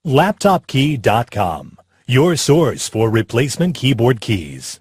LaptopKey.com, your source for replacement keyboard keys.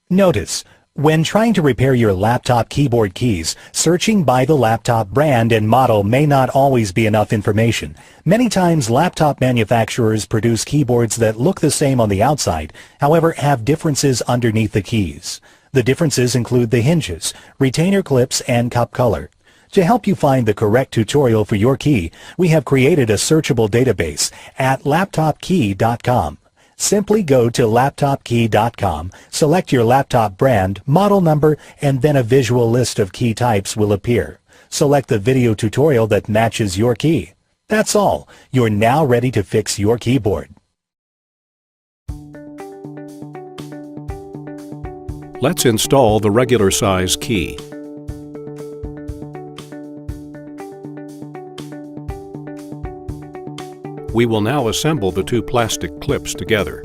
Notice, when trying to repair your laptop keyboard keys, searching by the laptop brand and model may not always be enough information. Many times laptop manufacturers produce keyboards that look the same on the outside, however have differences underneath the keys. The differences include the hinges, retainer clips, and cup color. To help you find the correct tutorial for your key, we have created a searchable database at LaptopKey.com. Simply go to LaptopKey.com, select your laptop brand, model number, and then a visual list of key types will appear. Select the video tutorial that matches your key. That's all. You're now ready to fix your keyboard. Let's install the regular size key. We will now assemble the two plastic clips together.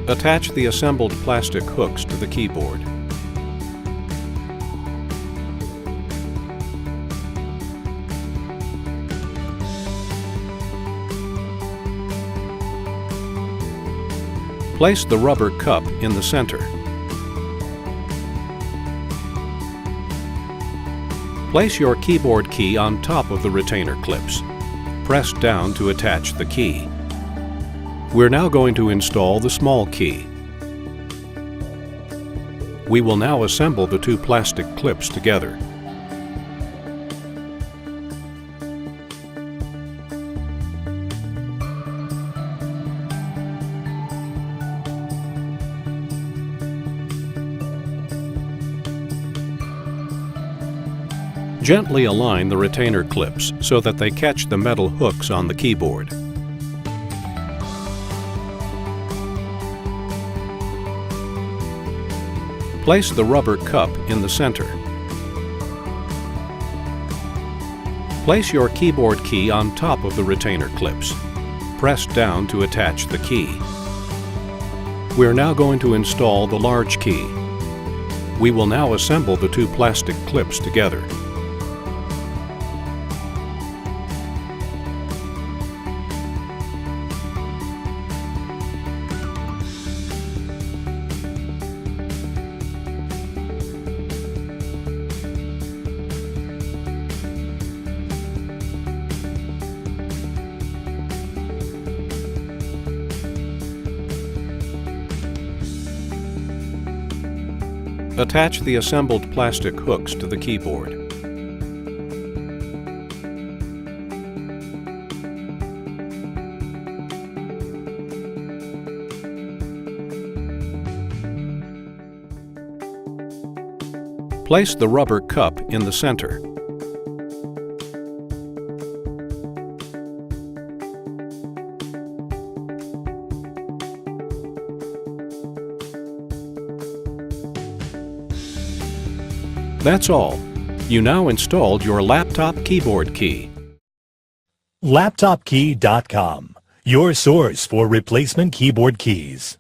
Attach the assembled plastic hooks to the keyboard. Place the rubber cup in the center. Place your keyboard key on top of the retainer clips. Press down to attach the key. We're now going to install the small key. We will now assemble the two plastic clips together. Gently align the retainer clips so that they catch the metal hooks on the keyboard. Place the rubber cup in the center. Place your keyboard key on top of the retainer clips. Press down to attach the key. We're now going to install the large key. We will now assemble the two plastic clips together. Attach the assembled plastic hooks to the keyboard. Place the rubber cup in the center. That's all. You now installed your laptop keyboard key. LaptopKey.com, your source for replacement keyboard keys.